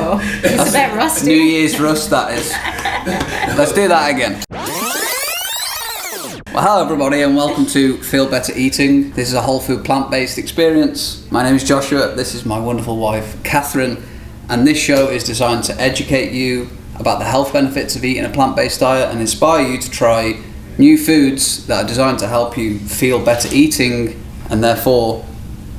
Oh, he's a bit rusty. New Year's rust, that is. Let's do that again. Well, hello everybody and welcome to Feel Better Eating. This is a whole food plant-based experience. My name is Joshua, this is my wonderful wife Catherine, and this show is designed to educate you about the health benefits of eating a plant-based diet and inspire you to try new foods that are designed to help you feel better eating and therefore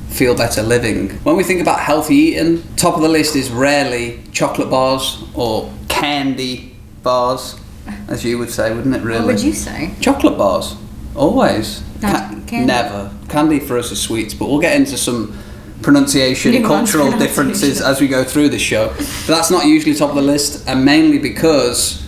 feel better living. When we think about healthy eating, top of the list is rarely chocolate bars or candy bars, as you would say, wouldn't it, really? What would you say? Chocolate bars. Always. Candy? Never. Candy for us is sweets, but we'll get into some pronunciation, cultural differences as we go through this show. But that's not usually top of the list, and mainly because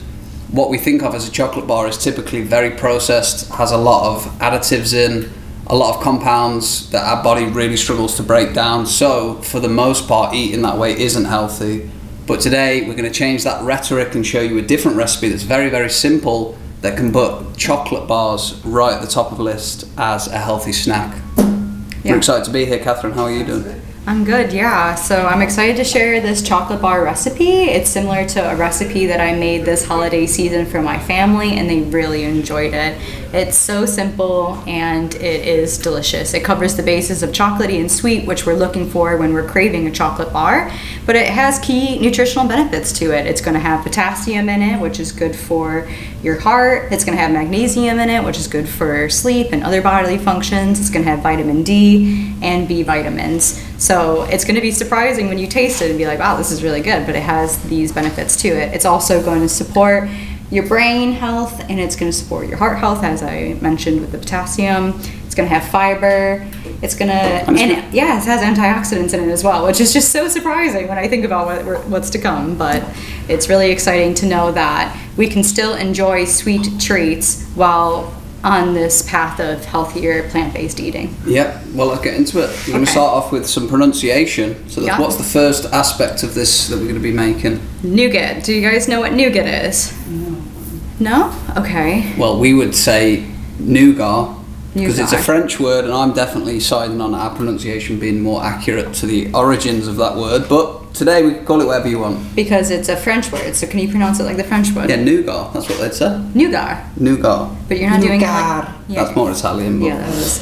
what we think of as a chocolate bar is typically very processed, has a lot of additives in, a lot of compounds that our body really struggles to break down. So, for the most part, eating that way isn't healthy. But today we're going to change that rhetoric and show you a different recipe that's very, very simple that can put chocolate bars right at the top of the list as a healthy snack. Yeah. We're excited to be here. Catherine, how are you doing? I'm good, yeah. So I'm excited to share this chocolate bar recipe. It's similar to a recipe that I made this holiday season for my family, and they really enjoyed it. It's so simple and it is delicious. It covers the bases of chocolatey and sweet, which we're looking for when we're craving a chocolate bar, but it has key nutritional benefits to it. It's going to have potassium in it, which is good for your heart. It's going to have magnesium in it, which is good for sleep and other bodily functions. It's going to have vitamin D and B vitamins. So it's going to be surprising when you taste it and be like, wow, this is really good, but it has these benefits to it. It's also going to support your brain health, and it's going to support your heart health, as I mentioned with the potassium. It's going to have fiber. It's going to, and it has antioxidants in it as well, which is just so surprising when I think about what's to come. But it's really exciting to know that we can still enjoy sweet treats while on this path of healthier plant-based eating. Yep, well, let's get into it. We're going to start off with some pronunciation. So what's the first aspect of this that we're going to be making? Nougat. Do you guys know what nougat is? No? Okay. Well, we would say nougat, because it's a French word, and I'm definitely siding on our pronunciation being more accurate to the origins of that word, but today we can call it whatever you want. Because it's a French word, so can you pronounce it like the French word? Yeah, nougat, that's what they'd say. Nougat. Nougat. But you're not doing it like... Yeah. That's more Italian, but... Yeah, that is.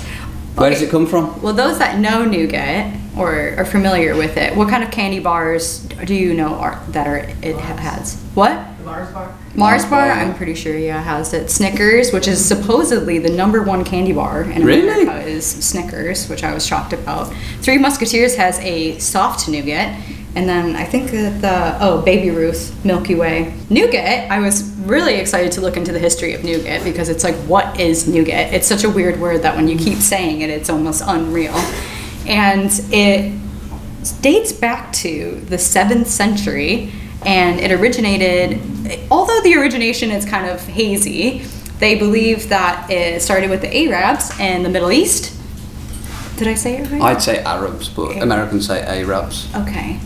Where does it come from? Well, those that know nougat, or are familiar with it, what kind of candy bars do you know it has? What? Mars bar? Mars bar, I'm pretty sure, has it. Snickers, which is supposedly the ¡1 candy bar in America, is Snickers, which I was shocked about. Three Musketeers has a soft nougat, and then I think that Baby Ruth, Milky Way. Nougat, I was really excited to look into the history of nougat, because it's like, what is nougat? It's such a weird word that when you keep saying it, it's almost unreal. And it dates back to the 7th century, and it originated, although the origination is kind of hazy, they believe that it started with the Arabs in the Middle East. Did I say it right? I'd say Arabs, but okay. Americans say Arabs. Okay.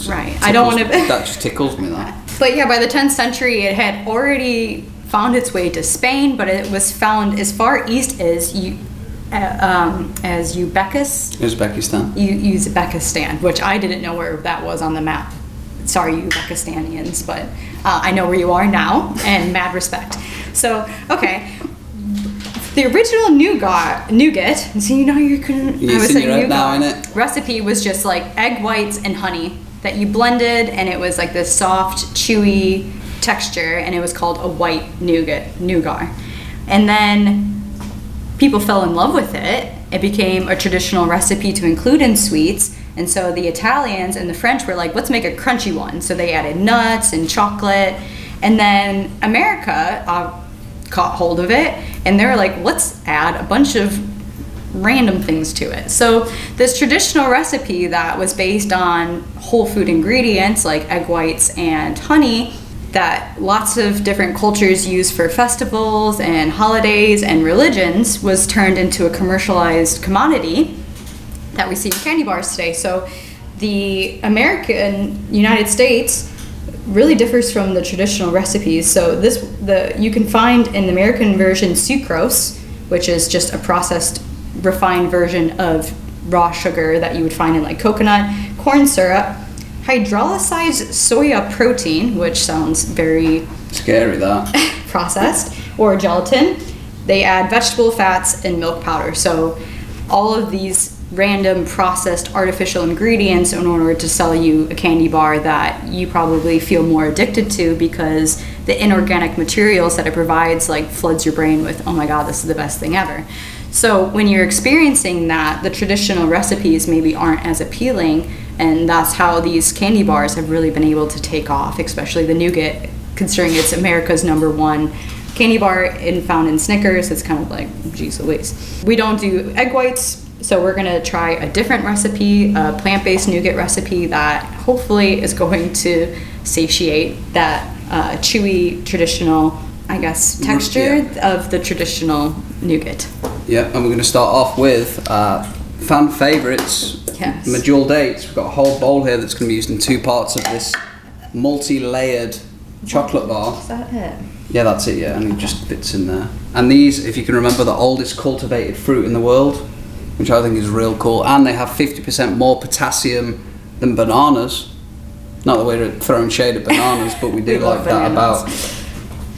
Right. I don't want to... That just tickles me, that. But yeah, by the 10th century, it had already found its way to Spain, but it was found as far east as Uzbekistan, which I didn't know where that was on the map. Sorry, Uzbekistanians, but I know where you are now, and mad respect. So, okay. The original nougat, so you know you couldn't, I was saying nougat, now, innit? Recipe was just like egg whites and honey that you blended, and it was like this soft, chewy texture, and it was called a white nougat. And then people fell in love with it. It became a traditional recipe to include in sweets, and so the Italians and the French were like, let's make a crunchy one. So they added nuts and chocolate, and then America caught hold of it, and they were like, let's add a bunch of random things to it. So this traditional recipe that was based on whole food ingredients like egg whites and honey that lots of different cultures use for festivals and holidays and religions was turned into a commercialized commodity that we see in candy bars today. So the United States really differs from the traditional recipes. So you can find in the American version sucrose, which is just a processed, refined version of raw sugar that you would find in like coconut, corn syrup, hydrolyzed soya protein, which sounds very Scary, that. processed, or gelatin. They add vegetable fats and milk powder. So all of these random processed artificial ingredients in order to sell you a candy bar that you probably feel more addicted to, because the inorganic materials that it provides like floods your brain with, oh my god, this is the best thing ever. So when you're experiencing that, the traditional recipes maybe aren't as appealing, and that's how these candy bars have really been able to take off, especially the nougat, considering it's America's #1 candy bar found in Snickers. It's kind of like, geez Louise. We don't do egg whites, so we're gonna try a different recipe, a plant-based nougat recipe that hopefully is going to satiate that chewy, traditional, I guess, texture of the traditional nougat. Yeah, and we're going to start off with fan favourites, Yes. Medjool dates. We've got a whole bowl here that's going to be used in 2 parts of this multi-layered chocolate bar. Is that it? Yeah, that's it, yeah, and it just fits in there. And these, if you can remember, the oldest cultivated fruit in the world, which I think is real cool. And they have 50% more potassium than bananas. Not that we're throwing shade at bananas, but we do We like love that bananas. about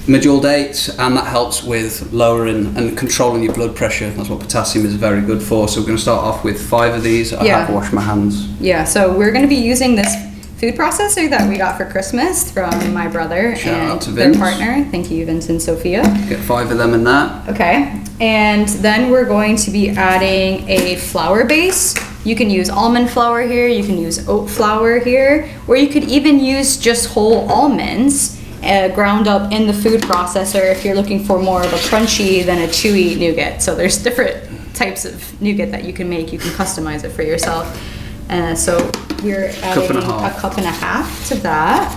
Medjool dates, and that helps with lowering and controlling your blood pressure. That's what potassium is very good for. So we're going to start off with 5 of these. I Yeah. have washed my hands. Yeah, so we're going to be using this food processor that we got for Christmas from my brother Shout and out to their Vince. partner. Thank you, Vince and Sophia. Get 5 of them in that. Okay, and then we're going to be adding a flour base. You can use almond flour here, you can use oat flour here, or you could even use just whole almonds ground up in the food processor if you're looking for more of a crunchy than a chewy nougat. So there's different types of nougat that you can make. You can customize it for yourself. So we're adding a cup and a half to that.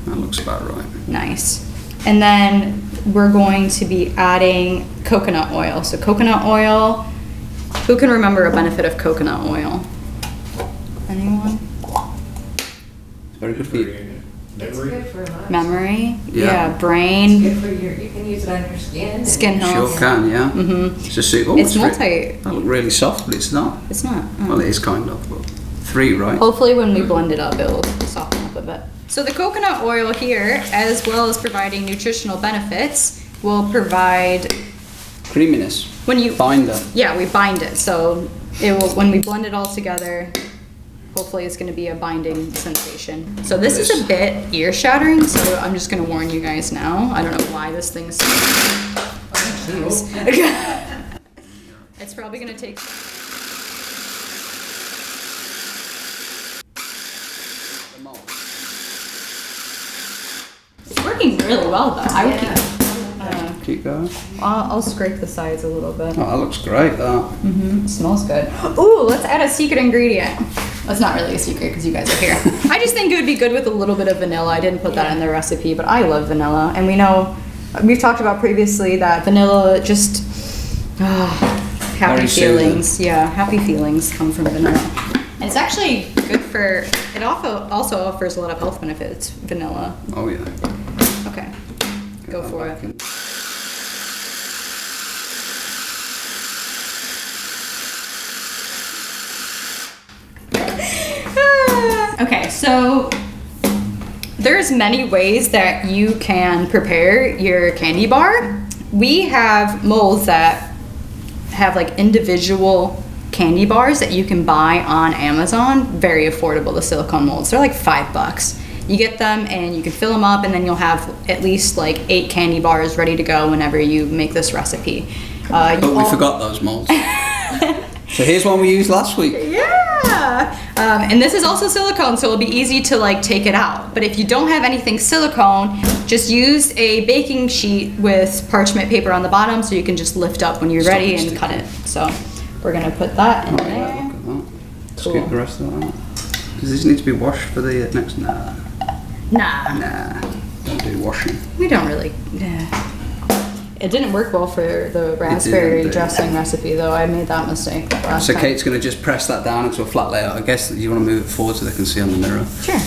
That looks about right. Nice. And then we're going to be adding coconut oil. So coconut oil, who can remember a benefit of coconut oil? Anyone? It's very good for you. It's good for lunch. Memory? Yeah. Brain. Good for you can use it on your skin. Skin health. Sure can, yeah. Mm-hmm. It's just oh, It's re- multi. That look really soft, but it's not. It's not. Well, it is kind of, but 3, right? Hopefully when we blend it up, it'll soften up a bit. So the coconut oil here, as well as providing nutritional benefits, will provide Creaminess. when you Binder. Yeah, we bind it. So it will, when we blend it all together, hopefully it's going to be a binding sensation. So this is a bit ear shattering, so I'm just going to warn you guys now. I don't know why this thing's. Jeez. It's probably going to take. It's working really well though. I would keep. Keep going. I'll scrape the sides a little bit. Oh, that looks great, that. It smells good. Ooh, let's add a secret ingredient. That's not really a secret because you guys are here. I just think it would be good with a little bit of vanilla. I didn't put that in the recipe, but I love vanilla. And we know, we've talked about previously that vanilla just, happy Very soothing. feelings. Yeah, happy feelings come from vanilla. And it's actually good for, it also offers a lot of health benefits, vanilla. Oh, yeah. Okay, go for it. Okay, so there's many ways that you can prepare your candy bar. We have molds that have like individual candy bars that you can buy on Amazon. Very affordable, the silicone molds. They're like $5. You get them and you can fill them up, and then you'll have at least like 8 candy bars ready to go whenever you make this recipe. But we forgot those molds. So here's one we used last week. Yeah, and this is also silicone, so it'll be easy to like take it out. But if you don't have anything silicone, just use a baking sheet with parchment paper on the bottom, so you can just lift up when you're ready and cut it. So we're gonna put that in Oh, yeah, there. look at that. Cool. Scoop the rest of that out. Does this need to be washed for the next? Nah. Nah, Don't do washing. we don't really. Yeah. It didn't work well for the raspberry didn't. dressing recipe, though. I made that mistake last So time. Kate's going to just press that down into a flat layer. I guess that you want to move it forward so they can see on the mirror. Sure.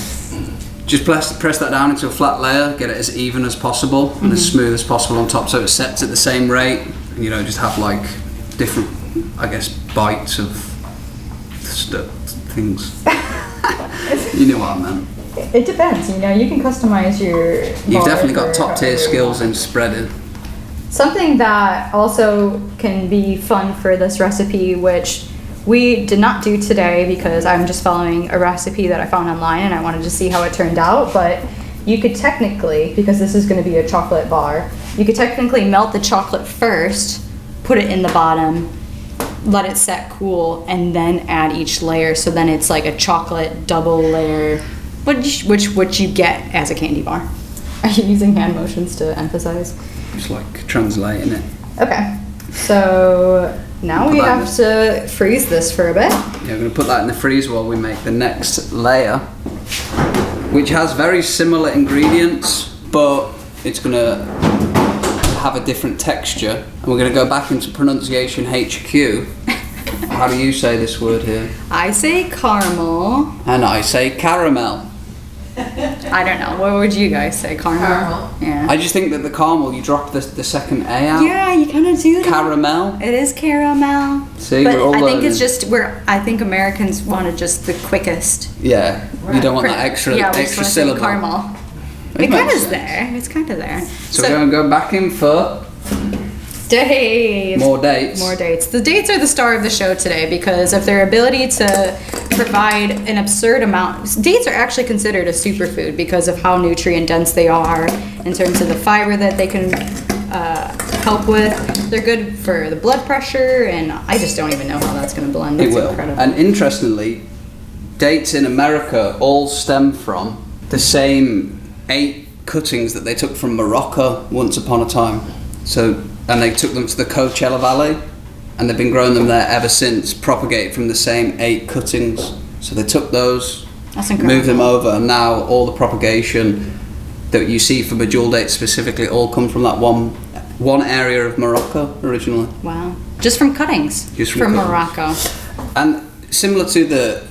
Just press that down into a flat layer, get it as even as possible and as smooth as possible on top so it sets at the same rate. And, you know, just have like different, I guess, bites of things. You knew what I meant. It depends, you know, you can customize your You've bar definitely got for top tier however you skills want. in spreading. Something that also can be fun for this recipe, which we did not do today because I'm just following a recipe that I found online and I wanted to see how it turned out, but you could technically, because this is going to be a chocolate bar, you could technically melt the chocolate first, put it in the bottom, let it set cool, and then add each layer, so then it's like a chocolate double layer, which you get as a candy bar. Are you using hand motions to emphasize? Just like translating it. Okay, so now we have to freeze this for a bit. Yeah, we're going to put that in the freezer while we make the next layer, which has very similar ingredients, but it's going to have a different texture. And we're going to go back into pronunciation HQ. How do you say this word here? I say caramel. And I say caramel. I don't know. What would you guys say? Caramel? Caramel. Yeah. I just think that the caramel, you drop the second A out. Yeah, you kind of do that. Caramel. It is caramel. See, but we're all I think it's learning. I think Americans wanted just the quickest. Yeah, you don't want that extra Yeah, we just extra wanna say syllable. caramel. It It kind of makes is sense. there. It's kind of there. So we're going to go back in for dates. more dates. More dates. The dates are the star of the show today because of their ability to provide an absurd amount. Dates are actually considered a superfood because of how nutrient dense they are in terms of the fiber that they can help with. They're good for the blood pressure, and I just don't even know how that's going to blend. It It's will. incredible. And interestingly, dates in America all stem from the same 8 cuttings that they took from Morocco once upon a time. So, and they took them to the Coachella Valley, and they've been growing them there ever since, propagated from the same 8 cuttings. So they took those, That's incredible. moved them over, and now all the propagation that you see for Bejeweled dates specifically all come from that one area of Morocco originally. Wow. Just from cuttings. Just from cuttings. Morocco. And similar to the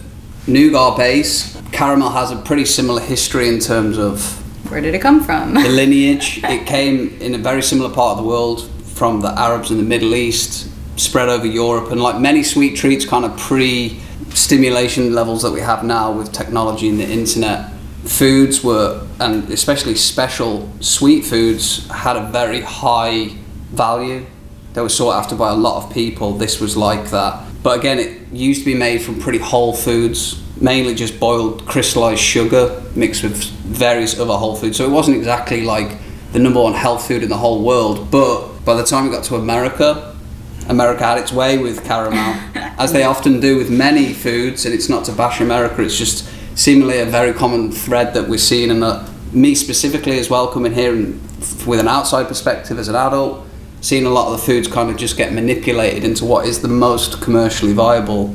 nougat base, caramel has a pretty similar history in terms of Where did it come from? the lineage. It came in a very similar part of the world from the Arabs in the Middle East, spread over Europe, and like many sweet treats, kind of pre-stimulation levels that we have now with technology and the internet, foods were, and especially special sweet foods, had a very high value. They were sought after by a lot of people. This was like that. But again, it used to be made from pretty whole foods, mainly just boiled crystallized sugar mixed with various other whole foods. So it wasn't exactly like the number one health food in the whole world. But by the time it got to America had its way with caramel, as they often do with many foods. And it's not to bash America, it's just seemingly a very common thread that we're seeing, and me specifically as well, coming here and with an outside perspective as an adult, seeing a lot of the foods kind of just get manipulated into what is the most commercially viable,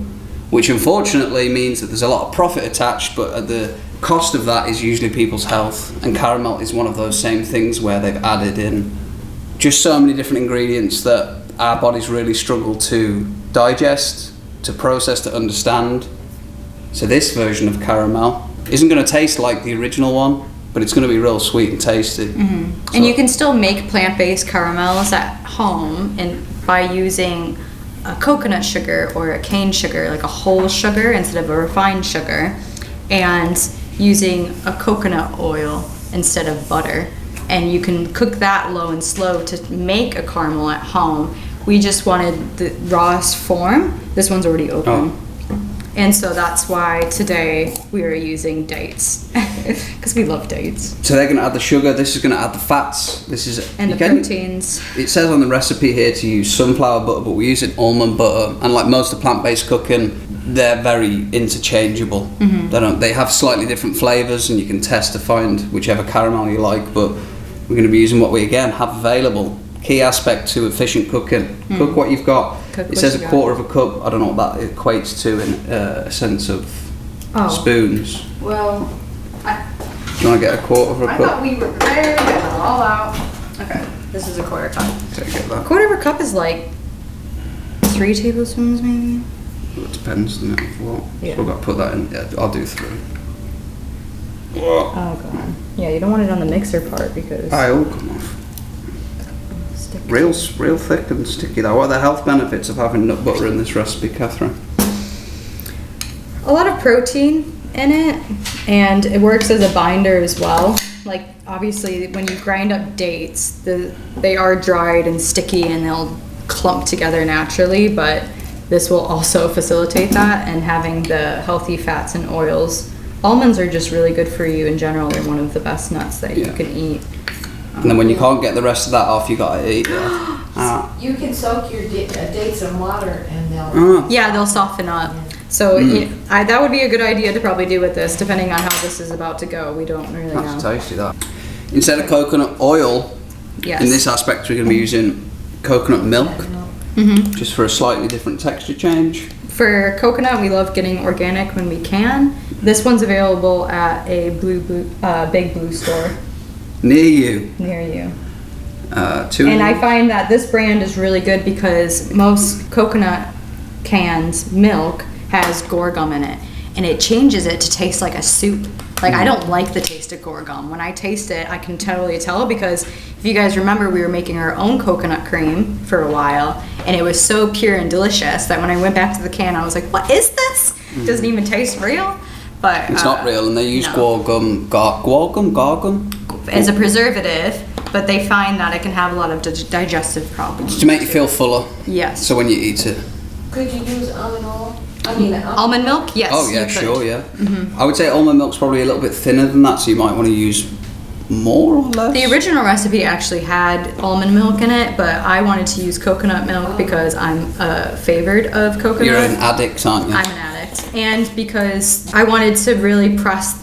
which unfortunately means that there's a lot of profit attached, but at the cost of that is usually people's health. And caramel is one of those same things where they've added in just so many different ingredients that our bodies really struggle to digest, to process, to understand. So this version of caramel isn't going to taste like the original one, but it's going to be real sweet and tasty. Mm-hmm. So- And you can still make plant-based caramels at home and by using a coconut sugar or a cane sugar, like a whole sugar instead of a refined sugar, and using a coconut oil instead of butter. And you can cook that low and slow to make a caramel at home. We just wanted the rawest form. This one's already open. Oh. And so that's why today we are using dates, because we love dates. So they're going to add the sugar, this is going to add the fats, this is... And the proteins. It says on the recipe here to use sunflower butter, but we use it almond butter, and like most of plant-based cooking, they're very interchangeable. They have slightly different flavours, and you can test to find whichever caramel you like, but we're going to be using what we again have available. Key aspect to efficient cooking. Cook what you've got. Cook It what says you a got. quarter of a cup. I don't know what that equates to in a sense of spoons. Well, Do you want to get a quarter of a I cup? thought we were prepared to get it all out. Okay, this is a quarter cup. Take it that. A quarter of a cup is like 3 tablespoons maybe? It depends on what. Yeah. So I've got to put that in. Yeah, I'll do 3. Oh god. Yeah, you don't want it on the mixer part because It'll come off. stick. Real thick and sticky though. What are the health benefits of having nut butter in this recipe, Catherine? A lot of protein. in it, and it works as a binder as well. Like obviously when you grind up dates, they are dried and sticky and they'll clump together naturally, but this will also facilitate that, and having the healthy fats and oils. Almonds are just really good for you in general. They're one of the best nuts that you can eat. And then when you can't get the rest of that off, you gotta eat it. You can soak your dates in water and they'll. Yeah, they'll soften up. So that would be a good idea to probably do with this, depending on how this is about to go. We don't really know. That's tasty, that. Instead of coconut oil, Yes. in this aspect we're going to be using coconut milk, just for a slightly different texture change. For coconut, we love getting organic when we can. This one's available at a Big Blue store Near you. near you. And I find that this brand is really good because most coconut cans milk has guar gum in it, and it changes it to taste like a soup. Like I don't like the taste of guar gum. When I taste it, I can totally tell, because if you guys remember, we were making our own coconut cream for a while, and it was so pure and delicious that when I went back to the can, I was like, "What is this? It doesn't even taste real." But it's not real, and they use no. guar gum as a preservative, but they find that it can have a lot of digestive problems. to make you feel fuller. Yes. So when you eat it. Could you use almond oil? I mean, Almond milk? Yes. Oh yeah, you could. sure, yeah. I would say almond milk's probably a little bit thinner than that, so you might want to use more or less. The original recipe actually had almond milk in it, but I wanted to use coconut milk because I'm favored of coconut. You're an addict, aren't you? I'm an addict. And because I wanted to really press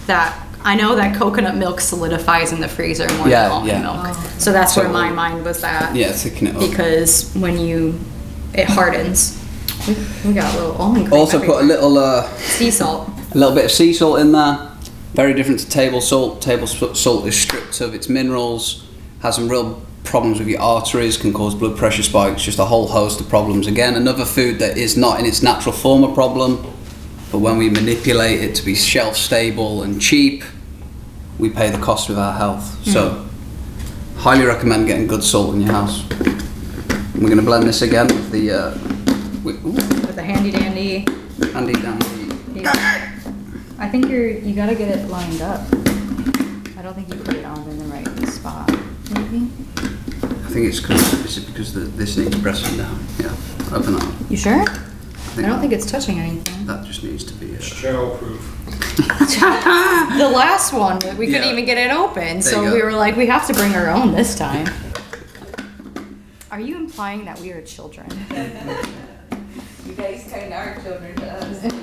that. I know that coconut milk solidifies in the freezer more than almond milk. So that's where my mind was at. Yeah, thicken it up. Because when it hardens. We got a little almond cream Also put a little sea salt. a little bit of sea salt in there. Very different to table salt. Table salt is stripped of its minerals, has some real problems with your arteries, can cause blood pressure spikes, just a whole host of problems. Again, another food that is not in its natural form a problem, but when we manipulate it to be shelf stable and cheap, we pay the cost with our health. So, highly recommend getting good salt in your house. And we're going to blend this again with the With a handy dandy. handy dandy. I think you gotta get it lined up. I don't think you put it on in the right spot. Maybe. I think it's because this needs pressing down. Yeah, open up. You sure? I don't think it's touching anything. That just needs to be. Shell-proof. The last one, we couldn't Yeah. even get it open, There you so go. we were like, we have to bring our own this time. Are you implying that we are children? You guys kind of are children to us.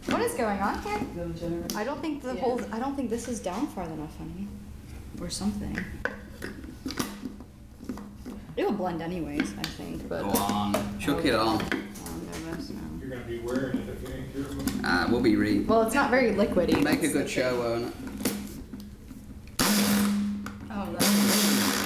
What is going on here? I don't think this is down far enough, honey. Or something. It will blend anyways, I think, but. Go on, chuck it on. I'm nervous now. You're gonna be wearing it if you ain't careful. We'll be re. Well, it's not very liquidy. Make a good show, won't it? Oh,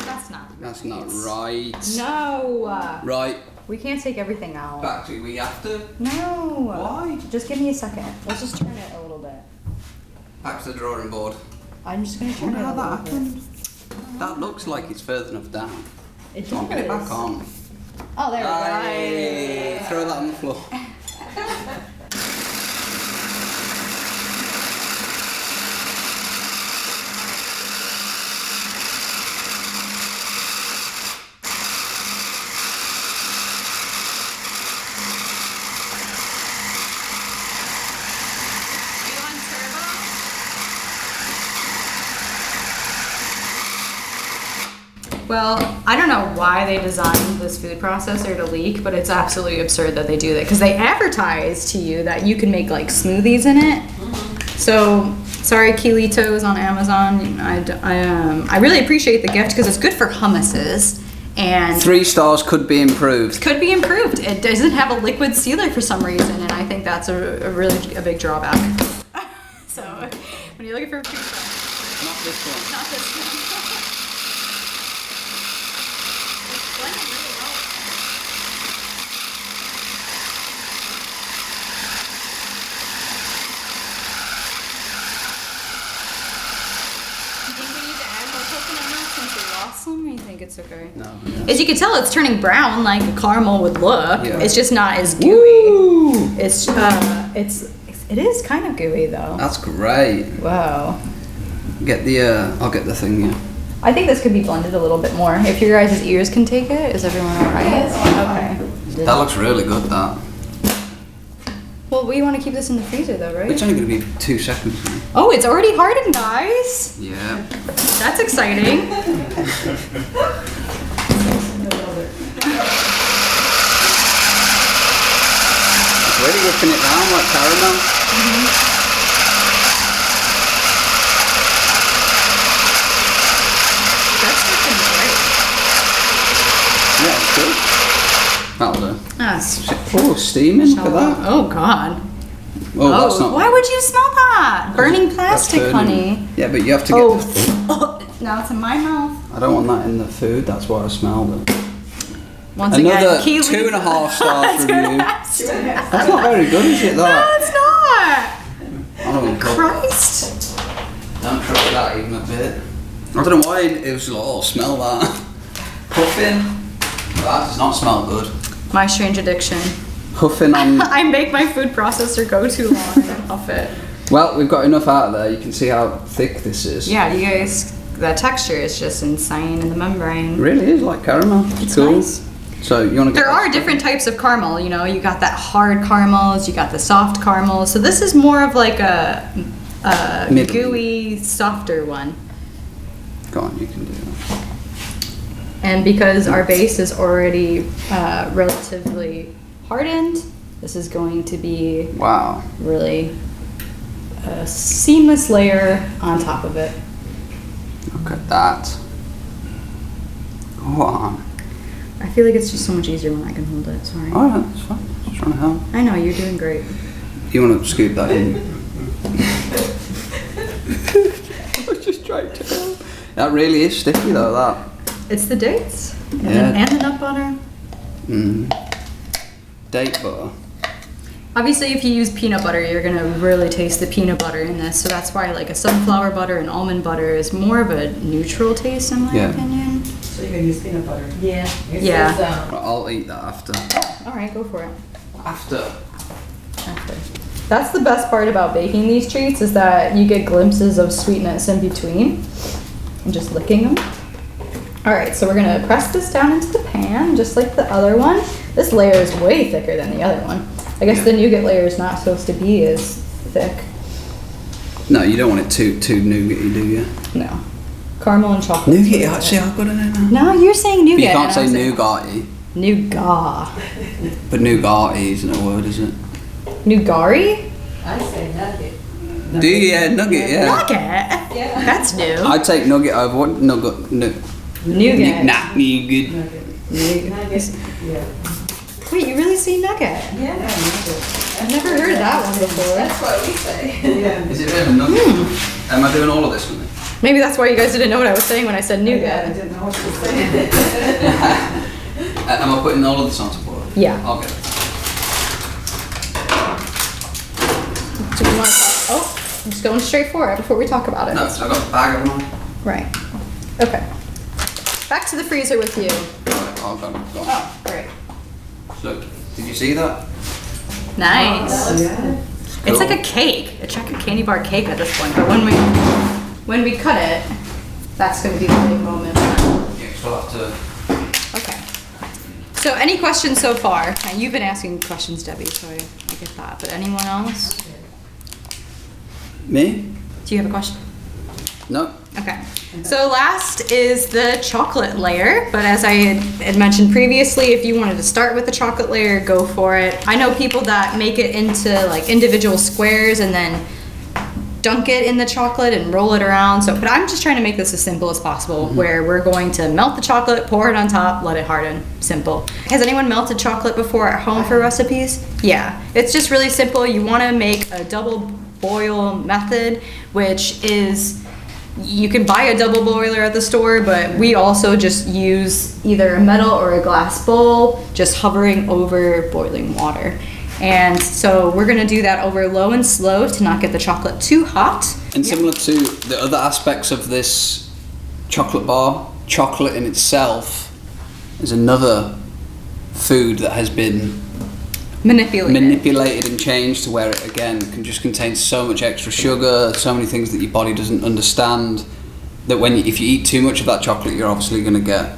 that's not. That's not right. No. Right, We can't take everything out. back to we have to. No. Why? Just give me a second. Let's just turn it a little bit. Back to the drawing board. I'm just gonna turn Wonder it how a that little bit. happened. That looks like it's further enough down. It Come on, get it back does. on. Oh, there we Aye. go. Throw that on the floor. Are you on turbo? Well, I don't know why they designed this food processor to leak, but it's absolutely absurd that they do that, because they advertise to you that you can make like smoothies in it. So, sorry, Kilitos on Amazon. I really appreciate the gift because it's good for hummuses and 3 stars could be improved. could be improved. It doesn't have a liquid sealer for some reason, and I think that's a really big drawback. So, when you're looking for a food processor, Not this one. not this one. It's blending really well. You think we need to add more coconut milk since we lost some? Or you think think it's okay. No. As you can tell, it's turning brown like a caramel would look. Yeah. It's just not as gooey. Woo! It is kind of gooey though. That's great. Wow. I'll get the thing. Yeah. I think this could be blended a little bit more. If your guys' ears can take it, is everyone alright? Okay. That looks really good. That. Well, we want to keep this in the freezer though, right? It's only going to be 2 seconds. Oh, it's already hardened, guys. Yeah. That's exciting. It's really whipping it down like caramel. That's looking great. Yeah, it's good. That'll do. That's Oh, steaming. Look at that. Oh God. Oh, that's not. Why would you smell that? Burning That's plastic, burning. honey. Yeah, but you have to get. Oh, now it's in my mouth. I don't want that in the food. That's why I smelled it. Once Another again, Keely's 2.5 stars review. That's 2.5. not very good, is it? No, That. it's not. Oh, God. Christ. Don't trust that even a bit. I don't know why it was like, oh, smell that. Puffin. That does not smell good. My strange addiction. Puffin on. I make my food processor go too long and puff it. Well, we've got enough out there. You can see how thick this is. Yeah, you guys, the texture is just insane in the membrane. It really is like caramel. It's cool. nice. So you want to get There are different types of caramel, you know, you got that hard caramels, you got the soft caramels. So this is more of like a Middle. gooey, softer one. Go on, you can do that. And because our base is already relatively hardened, this is going to be Wow. really a seamless layer on top of it. Look at that. Go on. I feel like it's just so much easier when I can hold it, sorry. Alright, that's fine. Just trying to help. I know, you're doing great. You want to scoop that in? I was just trying to help. That really is sticky though, that. It's the dates and, Yeah. and the nut butter. Date butter. Obviously, if you use peanut butter, you're gonna really taste the peanut butter in this. So that's why like a sunflower butter and almond butter is more of a neutral taste in my Yeah. opinion. So you can use peanut butter. Yeah. It Yeah. says, Right, I'll eat that after. All right, go for it. After. That's the best part about baking these treats is that you get glimpses of sweetness in between and just licking them. All right, so we're gonna press this down into the pan just like the other one. This layer is way thicker than the other one. I guess the nougat layer is not supposed to be as thick. No, you don't want it too nougaty, do you? No. Caramel and chocolate. Nougaty, actually, I've got it in now. No, you're saying nougat. But you can't and I'm say saying- nougaty. Nougat. But nougaty isn't a word, is it? Nougari? I say nugget. Do you? Yeah, nugget, yeah. Nugget? Yeah. That's new. I'd take nugget over what? Nugget. Nougat. Nah, nugget. Nugget. Yeah. Wait, you really say nugget? Yeah. I've never heard that one before. That's what we say. Yeah. Is it really nugget? Am I doing all of this with me? Maybe that's why you guys didn't know what I was saying when I said I nougat. didn't know what to say. Am I putting all of this on top of it? Yeah. I'll get it. Do you want to talk? Oh, I'm just going straight for it before we talk about it. No, so I got the bag of mine. Right. Okay. Back to the freezer with you. Right, I'll go. Go on. Oh, great. Look, did you see that? Nice. Yeah. It's like a cake, a chocolate candy bar cake at this point. But when we cut it, that's going to be the big moment. Yeah, so I'll have to. Okay. So any questions so far? And you've been asking questions, Debbie, so I get that. But anyone else? Me? Do you have a question? No. Okay. So last is the chocolate layer, but as I had mentioned previously, if you wanted to start with the chocolate layer, go for it. I know people that make it into like individual squares and then dunk it in the chocolate and roll it around. So, but I'm just trying to make this as simple as possible, where we're going to melt the chocolate, pour it on top, let it harden. Simple. Has anyone melted chocolate before at home for recipes? Yeah. It's just really simple. You want to make a double boil method, which is you can buy a double boiler at the store, but we also just use either a metal or a glass bowl, just hovering over boiling water. And so we're gonna do that over low and slow to not get the chocolate too hot. And similar to the other aspects of this chocolate bar, chocolate in itself is another food that has been manipulated and changed to where it again can just contain so much extra sugar, so many things that your body doesn't understand, that if you eat too much of that chocolate, you're obviously going to get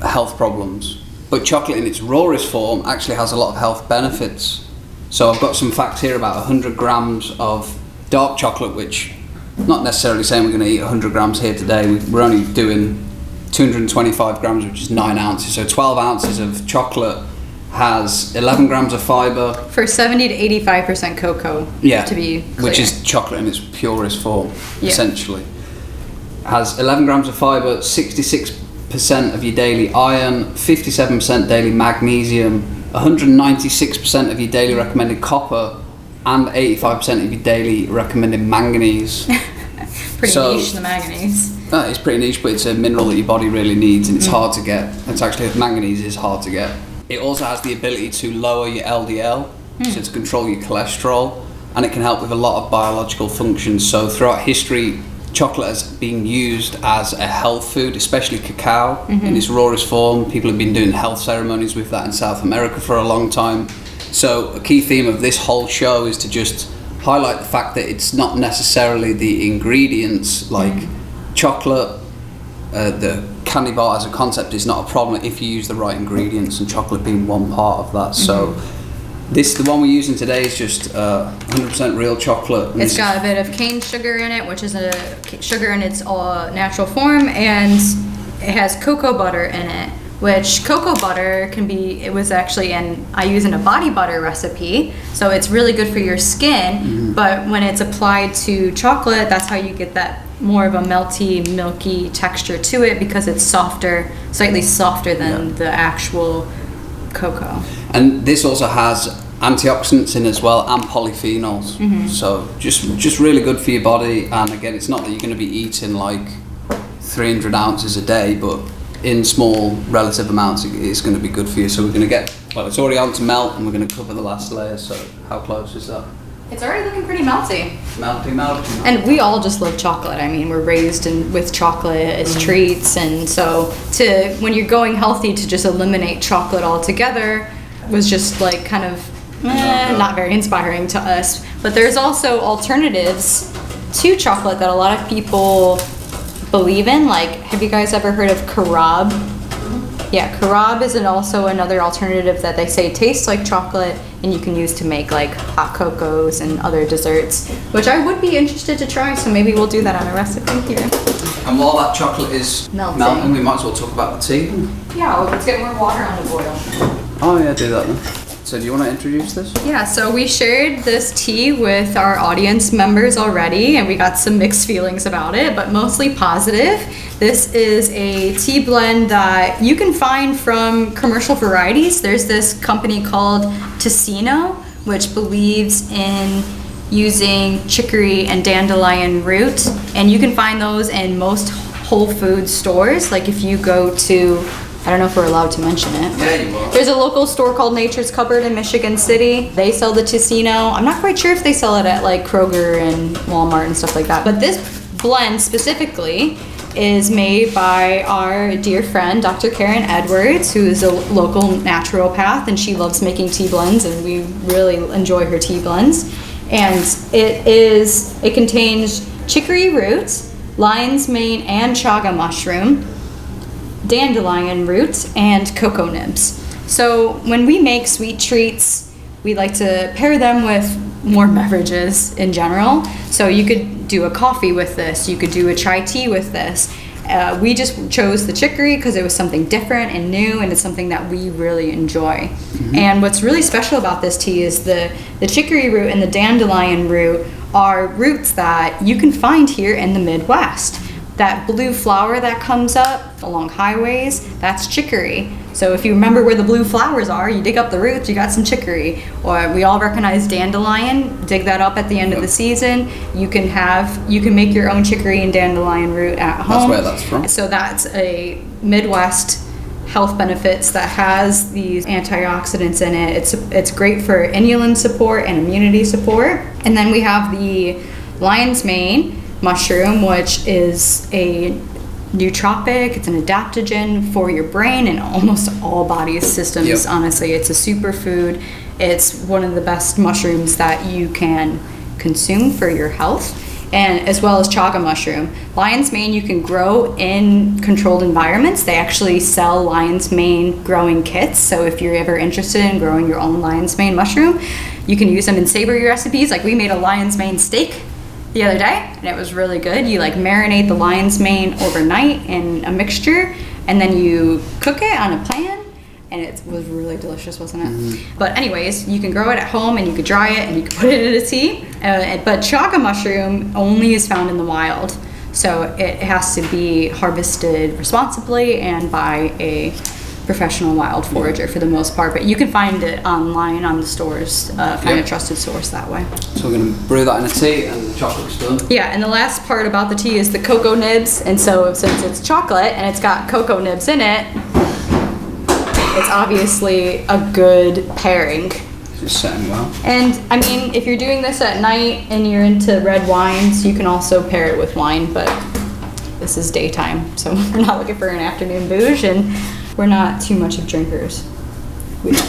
health problems. But chocolate in its rawest form actually has a lot of health benefits. So I've got some facts here about 100 grams of dark chocolate, which I'm not necessarily saying we're going to eat 100 grams here today. We're only doing 225 grams, which is 9 ounces. So 12 ounces of chocolate has 11 grams of fiber. For 70 to 85% cocoa, to be clear. Which is chocolate in its purest form, Yeah. essentially. Has 11 grams of fiber, 66% of your daily iron, 57% daily magnesium, 196% of your daily recommended copper, and 85% of your daily recommended manganese. Pretty niche, the manganese. It's pretty niche, but it's a mineral that your body really needs, and it's hard to get. It's actually, manganese is hard to get. It also has the ability to lower your LDL, so to control your cholesterol, and it can help with a lot of biological functions. So throughout history, chocolate has been used as a health food, especially cacao in its rawest form. People have been doing health ceremonies with that in South America for a long time. So a key theme of this whole show is to just highlight the fact that it's not necessarily the ingredients like chocolate. The candy bar as a concept is not a problem if you use the right ingredients, and chocolate being one part of that. So the one we're using today is just 100% real chocolate. It's got a bit of cane sugar in it, which is a sugar in its natural form, and it has cocoa butter in it, which cocoa butter I use in a body butter recipe, so it's really good for your skin, but when it's applied to chocolate, that's how you get that more of a melty, milky texture to it, because it's slightly softer than the actual cocoa. And this also has antioxidants in as well, and polyphenols. So just really good for your body. And again, it's not that you're going to be eating like 300 ounces a day, but in small relative amounts it's going to be good for you. So we're going to it's already on to melt, and we're going to cover the last layer. So how close is that? It's already looking pretty melty. Melty. And we all just love chocolate. I mean, we're raised with chocolate as treats, and so when you're going healthy, to just eliminate chocolate altogether was just like kind of not very inspiring to us. But there's also alternatives to chocolate that a lot of people believe in. Like, have you guys ever heard of carob? Yeah, carob is also another alternative that they say tastes like chocolate, and you can use to make like hot cocos and other desserts, which I would be interested to try, so maybe we'll do that on a recipe here. And while that chocolate is melting, we might as well talk about the tea. Yeah, well, let's get more water on the boil. Oh yeah, do that then. So do you want to introduce this? Yeah, so we shared this tea with our audience members already, and we got some mixed feelings about it, but mostly positive. This is a tea blend that you can find from commercial varieties. There's this company called Ticino, which believes in using chicory and dandelion root, and you can find those in most Whole Foods stores. Like if you go to, I don't know if we're allowed to mention it. Yeah, you are. There's a local store called Nature's Cupboard in Michigan City. They sell the Ticino. I'm not quite sure if they sell it at like Kroger and Walmart and stuff like that. But this blend specifically is made by our dear friend, Dr. Karen Edwards, who is a local naturopath, and she loves making tea blends, and we really enjoy her tea blends. And it contains chicory roots, lion's mane and chaga mushroom, dandelion roots, and cocoa nibs. So when we make sweet treats, we like to pair them with warm beverages in general. So you could do a coffee with this, you could do a chai tea with this. We just chose the chicory because it was something different and new, and it's something that we really enjoy. And what's really special about this tea is the chicory root and the dandelion root are roots that you can find here in the Midwest. That blue flower that comes up along highways, that's chicory. So if you remember where the blue flowers are, you dig up the roots, you got some chicory. Or we all recognize dandelion, dig that up at the end of the season. You can make your own chicory and dandelion root at home. That's where that's from. So that's a Midwest health benefits that has these antioxidants in it. It's great for inulin support and immunity support. And then we have the lion's mane mushroom, which is a nootropic. It's an adaptogen for your brain and almost all body systems. Yep. Honestly, it's a superfood. It's one of the best mushrooms that you can consume for your health, and as well as chaga mushroom. Lion's mane you can grow in controlled environments. They actually sell lion's mane growing kits. So if you're ever interested in growing your own lion's mane mushroom, you can use them in savory recipes. Like we made a lion's mane steak the other day, and it was really good. You like marinate the lion's mane overnight in a mixture, and then you cook it on a pan, and it was really delicious, wasn't it? But anyways, you can grow it at home, and you could dry it, and you could put it in a tea. But chaga mushroom only is found in the wild, so it has to be harvested responsibly and by a professional wild forager for the most part. But you can find it online on the stores, find a trusted source that way. So we're going to brew that in a tea and the chocolate's done. Yeah, and the last part about the tea is the cocoa nibs. And so since it's chocolate and it's got cocoa nibs in it, it's obviously a good pairing. It's setting well. And I mean, if you're doing this at night and you're into red wines, you can also pair it with wine, but this is daytime, so we're not looking for an afternoon bouge, and we're not too much of drinkers.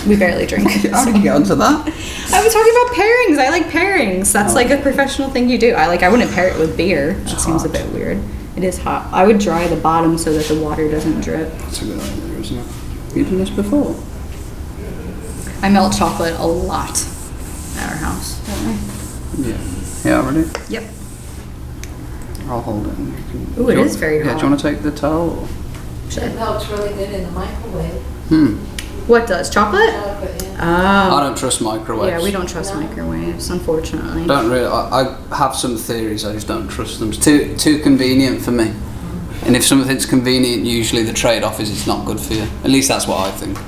We barely drink. How did you get onto that? I was talking about pairings. I like pairings. That's like a professional thing you do. I wouldn't pair it with beer. That seems a bit weird. It is hot. I would dry the bottom so that the water doesn't drip. That's a good idea, isn't it? Have you done this before? I melt chocolate a lot at our house, don't I? Yeah. Yeah, ready? Yep. I'll hold it. And you can, Ooh, it is very Yeah, hot. do you want to take the towel? Or? Sure. It melts really good in the microwave. What does? Chocolate? Chocolate, yeah. Oh. I don't trust microwaves. Yeah, we don't trust microwaves, unfortunately. Don't really. I have some theories. I just don't trust them. It's too convenient for me. And if something's convenient, usually the trade-off is it's not good for you. At least that's what I think.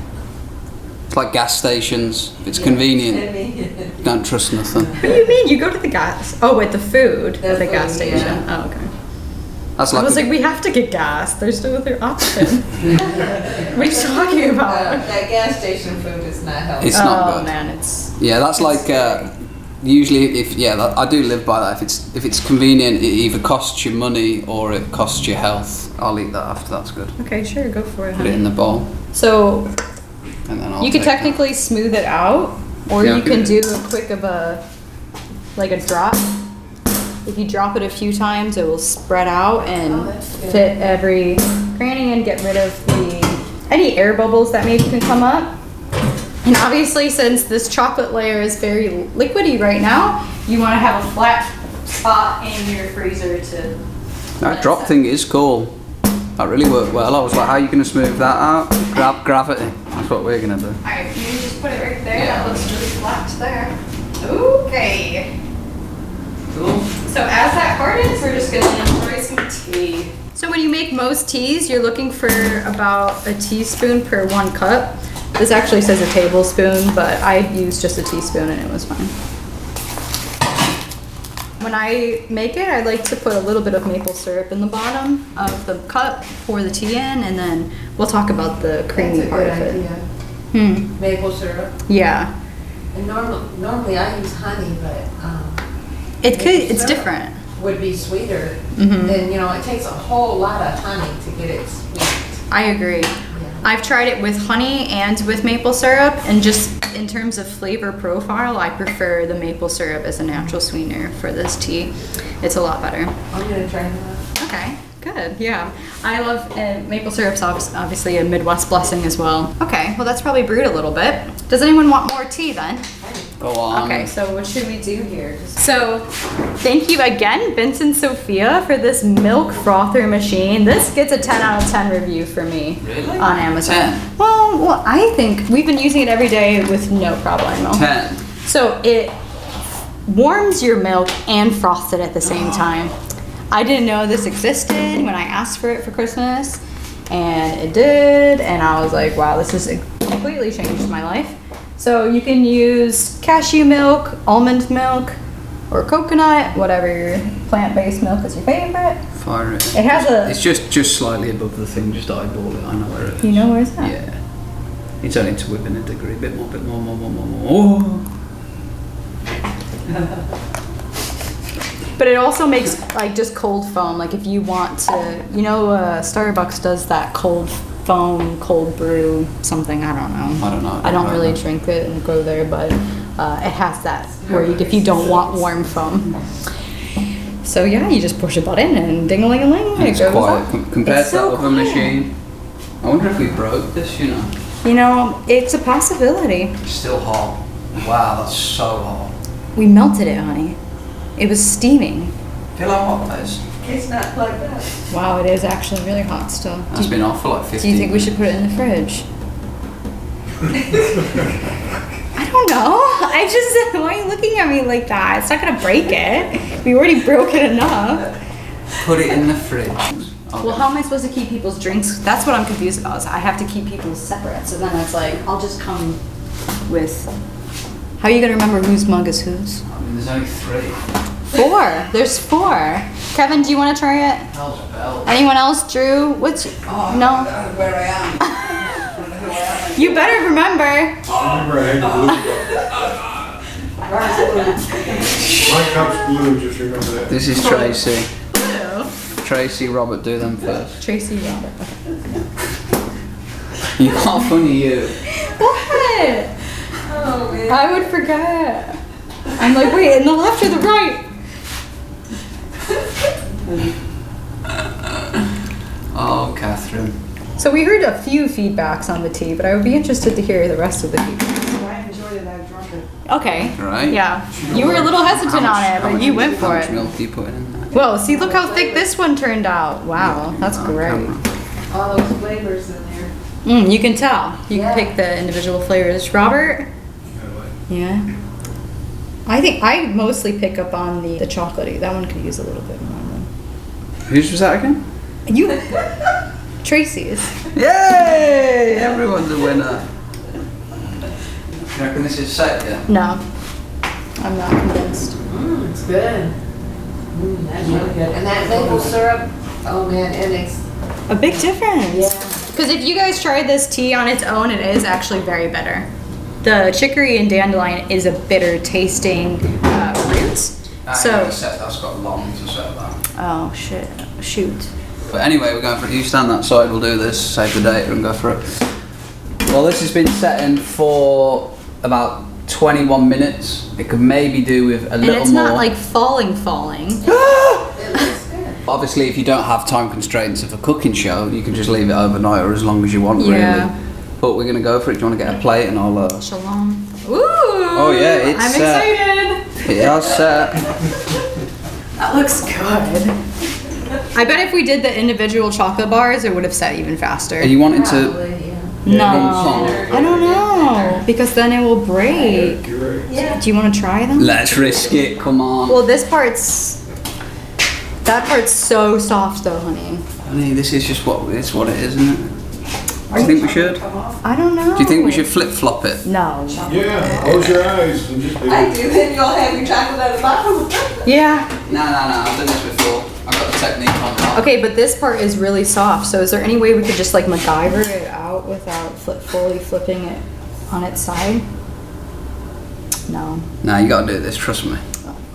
It's like gas stations. If it's convenient, don't trust nothing. What do you mean? You go to the gas? Oh, with the food at the gas food, station. yeah. Oh, okay. That's I like. was like, we have to get gas. There's no other option. What are you talking about? That gas station food is not healthy. It's not Oh good. man, it's Yeah, that's like. Usually, I do live by that. If it's convenient, it either costs you money or it costs you health. I'll eat that after. That's good. okay. Sure, go for it. Put it Honey. in the bowl, So and then I'll. you can take that. technically smooth it out, or Yeah, you I'll can give do a quick of a drop. If you drop it a few times, it will spread out and that's good. fit every cranny and get rid of any air bubbles that maybe can come up. And obviously, since this chocolate layer is very liquidy right now, you want to have a flat spot in your freezer to. That drop thing is cool. That really worked well. I was like, how are you going to smooth that out? Grab gravity. That's what we're going to do. Alright, you just put it right there. Yeah. That looks really flat there. Okay. Cool. So as that hardens, we're just gonna enjoy some tea. So when you make most teas, you're looking for about a teaspoon per 1 cup. This actually says a tablespoon, but I used just a teaspoon and it was fine. When I make it, I like to put a little bit of maple syrup in the bottom of the cup, pour the tea in, and then we'll talk about the creamy That's a part good of it. idea. Maple syrup. Yeah. And normally I use honey, but It's syrup different. would be sweeter. Mhm. And it takes a whole lot of honey to get it sweet. I agree. Yeah. I've tried it with honey and with maple syrup, and just in terms of flavor profile, I prefer the maple syrup as a natural sweetener for this tea. It's a lot better. I'm gonna try that. Okay, good. Yeah, I love maple syrup's obviously a Midwest blessing as well. Okay, well that's probably brewed a little bit. Does anyone want more tea then? Go on. Okay, so what should we do here? So, thank you again, Vince and Sophia, for this milk frother machine. This gets a 10 out of 10 review for me Really? on Amazon. 10? Well, I think we've been using it every day with no problemo. 10. So it warms your milk and froths it at the same time. I didn't know this existed when I asked for it for Christmas, and it did, and I was like, wow, this has completely changed my life. So you can use cashew milk, almond milk, or coconut, whatever your plant-based milk is your favorite. Fire it. It has a- It's just slightly above the thing. Just eyeball it. I know where it is. You know where's that? Yeah. It's only to whip in a degree. Bit more. Oh. But it also makes like just cold foam. Like if you want to, Starbucks does that cold foam, cold brew, something. I don't know. I don't know. I don't really drink it and go there, but it has that where if you don't want warm foam. So yeah, you just push a button and ding-a-ling-a-ling. It's it goes quiet up. compared It's to that so other quiet. machine. I wonder if we broke this, It's a possibility. It's still hot. Wow, that's so hot. We melted it, honey. It was steaming. Feel how hot that is? It's not plugged up. Wow, it is actually really hot still. That's been off for like 15 Do you think we should put it in the fridge? I don't know. Why are you looking at me like that? It's not gonna break it. We already broke it enough. Put it in the fridge. Well, how am I supposed to keep people's drinks? That's what I'm confused about. Is I have to keep people's separate. So then it's like, I'll just come with. How are you gonna remember whose mug is whose? I mean, there's only 3. 4. There's 4. Kevin, do you want to try it? Hell's bell. Anyone else? Drew? What's? No. Where I am. You better remember. Remember, I had the blue cup. My cup's blue, just remember that. This is Tracy. Tracy, Robert, do them first. Tracy Robert. You are funny, you. What? Oh, man. I would forget. I'm like, wait, in the left or the right? Oh, Catherine. So we heard a few feedbacks on the tea, but I would be interested to hear the rest of the feedback. I enjoyed it, I've drunk it. Okay. Right. Yeah. You were a little hesitant on it, but you went for How much it. milk do you put in there? Whoa, see, look how thick this one turned out. Wow, that's great. All those flavors in there. You can tell. You Yeah. can pick the individual flavors. Robert? Yeah. I think I mostly pick up on the chocolatey. That one could use a little bit more. Whose was that again? You, Tracy's. Yay! Everyone's a winner. You reckon this is set yet? No, I'm not convinced. It's good. That's really good. And that maple syrup, oh man, it makes, A big difference. yeah. Because if you guys tried this tea on its own, it is actually very bitter. The chicory and dandelion is a bitter tasting root. So, That's got long to set that. oh shit, shoot. But anyway, we're going for it. You stand that side, we'll do this, save the data and go for it. Well, this has been setting for about 21 minutes. It could maybe do with a And little it's more. not like falling. It looks good. Obviously, if you don't have time constraints of a cooking show, you can just leave it overnight or as long as you want, Yeah. really. But we're going to go for it. Do you want to get a plate and I'll... Shalom. Ooh! Oh yeah, it's, I'm excited. It has set. That looks good. I bet if we did the individual chocolate bars, it would have set even faster. Are you wanting to... Probably, yeah. No, Yeah. I don't know because then it will break. You're right. Yeah. Do you want to try them? Let's risk it, come on. Well, that part's so soft though, honey. Honey, this is just what it is, isn't it? Do you think we should? I don't know. Do you think we should flip-flop it? No. Yeah, close your eyes and just. I do, then you'll have your chocolate at the bottom. Yeah. No, I've done this before. I've got the technique on that. Okay, but this part is really soft. So is there any way we could just like MacGyver it out without fully flipping it on its side? No. No, you gotta do this, trust me.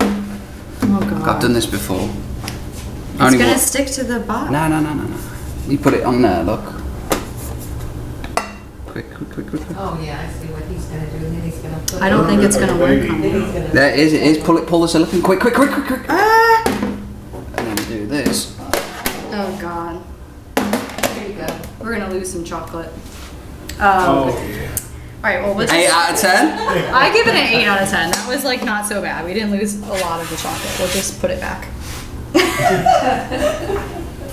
Oh god. I've done this before. It's gonna stick to the bottom. No. You put it on there, look. Quick. Oh, yeah, I see what he's gonna do, and then he's gonna put. I don't think it's gonna work on Then me. he's gonna. There it is. Pull the silicone. Quick. Ah! And then do this. Oh god. There you go. We're gonna lose some chocolate. Oh, yeah. Alright, well let's 8 just, out of 10? I give it an 8 out of 10. That was like not so bad. We didn't lose a lot of the chocolate. We'll just put it back.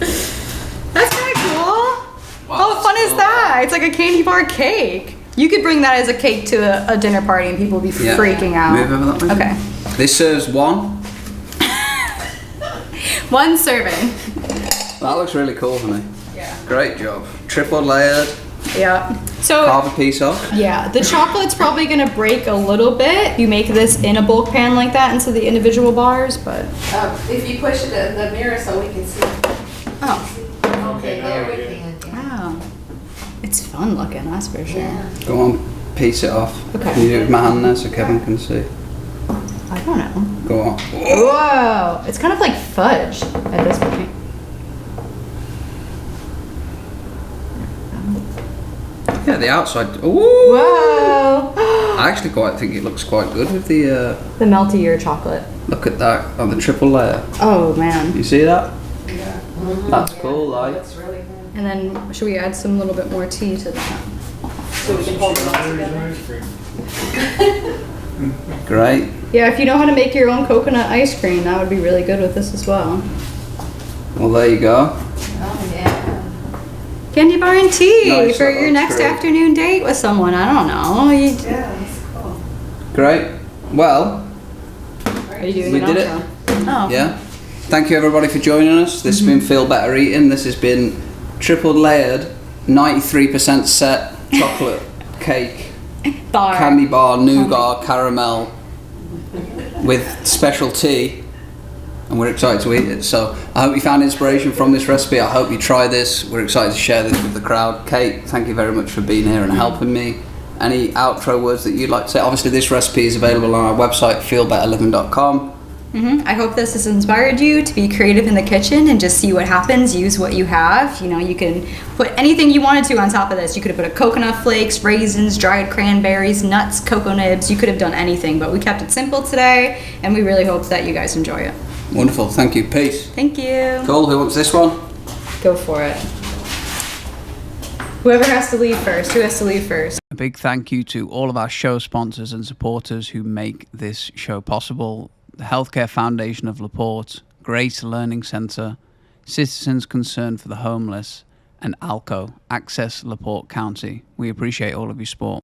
That's kinda cool. Wow, How that's fun is cool. that? It's like a candy bar cake. You could bring that as a cake to a dinner party and people would be Yeah. freaking out. Move over that way. Okay. This serves 1. One serving. That looks really cool, honey. Yeah. Great job. Triple layered. Yeah. So Carve a piece off. yeah, the chocolate's probably gonna break a little bit. You make this in a bulk pan like that instead of the individual bars, but If you push it in the mirror so we can see. oh, Okay, now there we we get can. wow, it's fun looking. That's for sure. Yeah. Go on, piece it off. Okay. Can you do it with my hand there so Kevin can see? I don't know. Go on. Whoa! It's kind of like fudge at this point. Yeah, the outside. Ooh. Whoa! I actually quite think it looks quite good with the. The meltier chocolate. Look at that on the triple layer. Oh man. You see that? Yeah. That's cool, like. That's really good. And then should we add some little bit more tea to that? So we can hold it all together. Ice cream. Great. Yeah, if you know how to make your own coconut ice cream, that would be really good with this as well. Well, there you go. Oh, yeah. Candy bar and tea Nice, for that your looks next great. afternoon date with someone. I don't know. Yeah, that's cool. Great. Well, Are you doing We an did it. outro? Oh. yeah. Thank you everybody for joining us. This has been Feel Better Eating. This has been triple layered, 93% set chocolate cake, Bar. candy bar, nougat, caramel with special tea. And we're excited to eat it. So I hope you found inspiration from this recipe. I hope you try this. We're excited to share this with the crowd. Kate, thank you very much for being here and helping me. Any outro words that you'd like to say? Obviously, this recipe is available on our website, feelbetterliving.com. I hope this has inspired you to be creative in the kitchen and just see what happens. Use what you have. You know, you can put anything you wanted to on top of this. You could have put a coconut flakes, raisins, dried cranberries, nuts, cocoa nibs. You could have done anything, but we kept it simple today, and we really hope that you guys enjoy it. Wonderful. Thank you. Peace. Thank you. Cool. Who wants this one? Go for it. Whoever has to leave first. Who has to leave first? A big thank you to all of our show sponsors and supporters who make this show possible. The Healthcare Foundation of LaPorte, Grace Learning Centre, Citizens Concerned for the Homeless, and ALCO, Access LaPorte County. We appreciate all of your support.